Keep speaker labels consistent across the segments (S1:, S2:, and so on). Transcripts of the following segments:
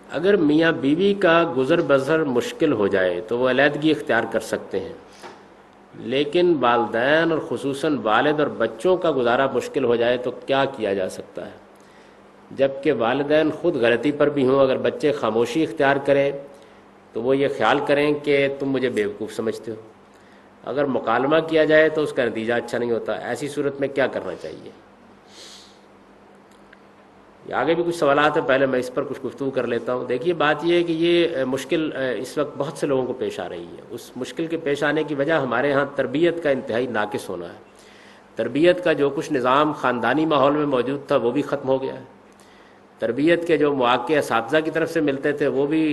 S1: اگر میاں بیوی کا گزر بسر مشکل ہو جائے تو وہ علیحدگی اختیار کر سکتے ہیں، لیکن والدین اور خصوصاً والد اور بچوں کا گزارا مشکل ہو جائے تو کیا کیا جا سکتا ہے؟ جبکہ والدین خود غلطی پر بھی ہوں، اگر بچے خاموشی اختیار کریں تو وہ یہ خیال کریں کہ تم مجھے بیوقوف سمجھتے ہو۔ اگر مکالمہ کیا جائے تو اس کا نتیجہ اچھا نہیں ہوتا، ایسی صورت میں کیا کرنا چاہیے؟ آگے بھی کچھ سوالات ہیں، پہلے میں اس پر کچھ گفتگو کر لیتا ہوں۔ دیکھیے بات یہ ہے کہ یہ مشکل اس وقت بہت سے لوگوں کو پیش آ رہی ہے۔ اس مشکل کے پیش آنے کی وجہ ہمارے ہاں تربیت کا انتہائی ناقص ہونا ہے۔ تربیت کا جو کچھ نظام خاندانی ماحول میں موجود تھا وہ بھی ختم ہو گیا ہے۔ تربیت کے جو مواقع اساتذہ کی طرف سے ملتے تھے وہ بھی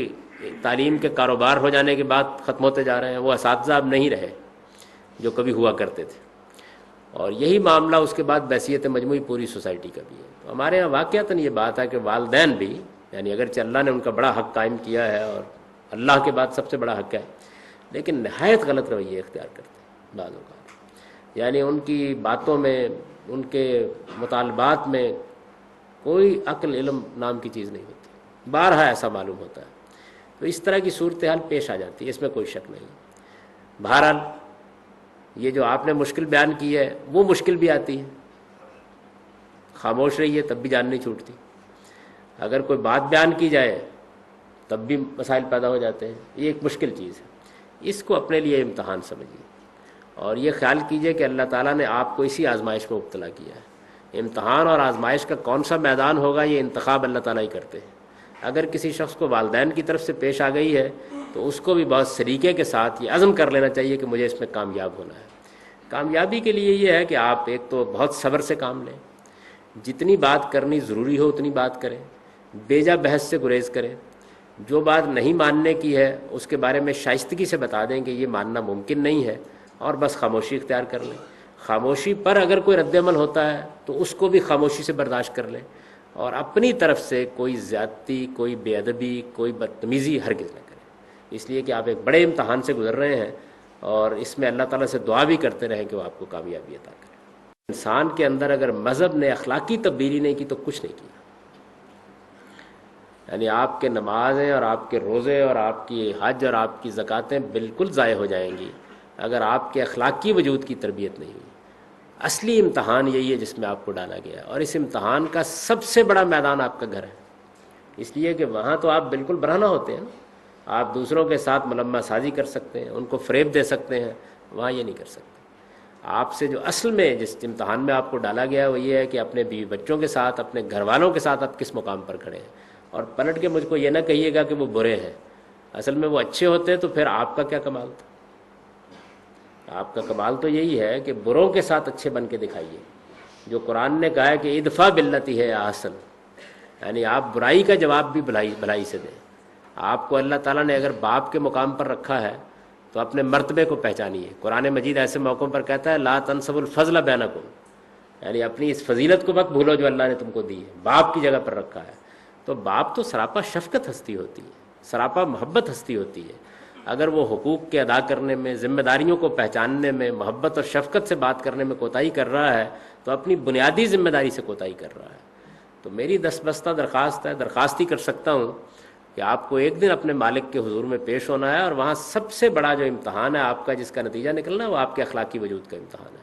S1: تعلیم کے کاروبار ہو جانے کے بعد ختم ہوتے جا رہے ہیں۔ وہ اساتذہ اب نہیں رہے جو کبھی ہوا کرتے تھے، اور یہی معاملہ اس کے بعد بحیثیت مجموعی پوری سوسائٹی کا بھی ہے۔ تو ہمارے یہاں واقعتاً یہ بات ہے کہ والدین بھی، یعنی اگرچہ اللہ نے ان کا بڑا حق قائم کیا ہے اور اللہ کے بعد سب سے بڑا حق ہے، لیکن نہایت غلط رویے اختیار کرتے ہیں بعض اوقات۔ یعنی ان کی باتوں میں، ان کے مطالبات میں کوئی عقل علم نام کی چیز نہیں ہوتی، بارہا ایسا معلوم ہوتا ہے۔ تو اس طرح کی صورتحال پیش آ جاتی ہے، اس میں کوئی شک نہیں۔ بہرحال یہ جو آپ نے مشکل بیان کی ہے وہ مشکل بھی آتی ہے، خاموش رہیے تب بھی جان نہیں چھوٹتی۔ اگر کوئی بات بیان کی جائے تب بھی مسائل پیدا ہو جاتے ہیں، یہ ایک مشکل چیز ہے۔ اس کو اپنے لیے امتحان سمجھیے، اور یہ خیال کیجئے کہ اللہ تعالیٰ نے آپ کو اسی آزمائش میں مبتلا کیا ہے۔ امتحان اور آزمائش کا کون سا میدان ہوگا یہ انتخاب اللہ تعالیٰ ہی کرتے ہیں۔ اگر کسی شخص کو والدین کی طرف سے پیش آ گئی ہے تو اس کو بھی بہت سلیقے کے ساتھ یہ عزم کر لینا چاہیے کہ مجھے اس میں کامیاب ہونا ہے۔ کامیابی کے لیے یہ ہے کہ آپ ایک تو بہت صبر سے کام لیں، جتنی بات کرنی ضروری ہو اتنی بات کریں، بیجا بحث سے گریز کریں، جو بات نہیں ماننے کی ہے اس کے بارے میں شائستگی سے بتا دیں کہ یہ ماننا ممکن نہیں ہے، اور بس خاموشی اختیار کر لیں۔ خاموشی پر اگر کوئی رد عمل ہوتا ہے تو اس کو بھی خاموشی سے برداشت کر لیں، اور اپنی طرف سے کوئی زیادتی، کوئی بے ادبی، کوئی بدتمیزی ہرگز نہ کریں، اس لیے کہ آپ ایک بڑے امتحان سے گزر رہے ہیں، اور اس میں اللہ تعالیٰ سے دعا بھی کرتے رہیں کہ وہ آپ کو کامیابی عطا کرے۔ انسان کے اندر اگر مذہب نے اخلاقی تبدیلی نہیں کی تو کچھ نہیں کیا۔ یعنی آپ کے نمازیں اور آپ کے روزے اور آپ کی حج اور آپ کی زکوٰتیں بالکل ضائع ہو جائیں گی اگر آپ کے اخلاقی وجود کی تربیت نہیں ہوئی۔ اصلی امتحان یہی ہے جس میں آپ کو ڈالا گیا ہے، اور اس امتحان کا سب سے بڑا میدان آپ کا گھر ہے، اس لیے کہ وہاں تو آپ بالکل برہنہ ہوتے ہیں، آپ دوسروں کے ساتھ ملمہ سازی کر سکتے ہیں، ان کو فریب دے سکتے ہیں، وہاں یہ نہیں کر سکتے۔ آپ سے جو اصل میں جس امتحان میں آپ کو ڈالا گیا ہے وہ یہ ہے کہ اپنے بیوی بچوں کے ساتھ، اپنے گھر والوں کے ساتھ آپ کس مقام پر کھڑے ہیں۔ اور پلٹ کے مجھ کو یہ نہ کہیے گا کہ وہ برے ہیں، اصل میں وہ اچھے ہوتے تو پھر آپ کا کیا کمال تھا؟ آپ کا کمال تو یہی ہے کہ بروں کے ساتھ اچھے بن کے دکھائیے، جو قرآن نے کہا ہے کہ ادفع باللتی ہے احسن، یعنی آپ برائی کا جواب بھی بھلائی سے دیں۔ آپ کو اللہ تعالیٰ نے اگر باپ کے مقام پر رکھا ہے تو اپنے مرتبے کو پہچانیے۔ قرآن مجید ایسے موقعوں پر کہتا ہے لا تنسبوا الفضل بینکم، یعنی اپنی اس فضیلت کو مت بھولو جو اللہ نے تم کو دی ہے، باپ کی جگہ پر رکھا ہے۔ تو باپ تو سراپا شفقت ہستی ہوتی ہے، سراپا محبت ہستی ہوتی ہے۔ اگر وہ حقوق کے ادا کرنے میں، ذمہ داریوں کو پہچاننے میں، محبت اور شفقت سے بات کرنے میں کوتاہی کر رہا ہے تو اپنی بنیادی ذمہ داری سے کوتاہی کر رہا ہے۔ تو میری دستبستہ درخواست ہے، درخواست ہی کر سکتا ہوں کہ آپ کو ایک دن اپنے مالک کے حضور میں پیش ہونا ہے، اور وہاں سب سے بڑا جو امتحان ہے آپ کا، جس کا نتیجہ نکلنا ہے، وہ آپ کے اخلاقی وجود کا امتحان ہے۔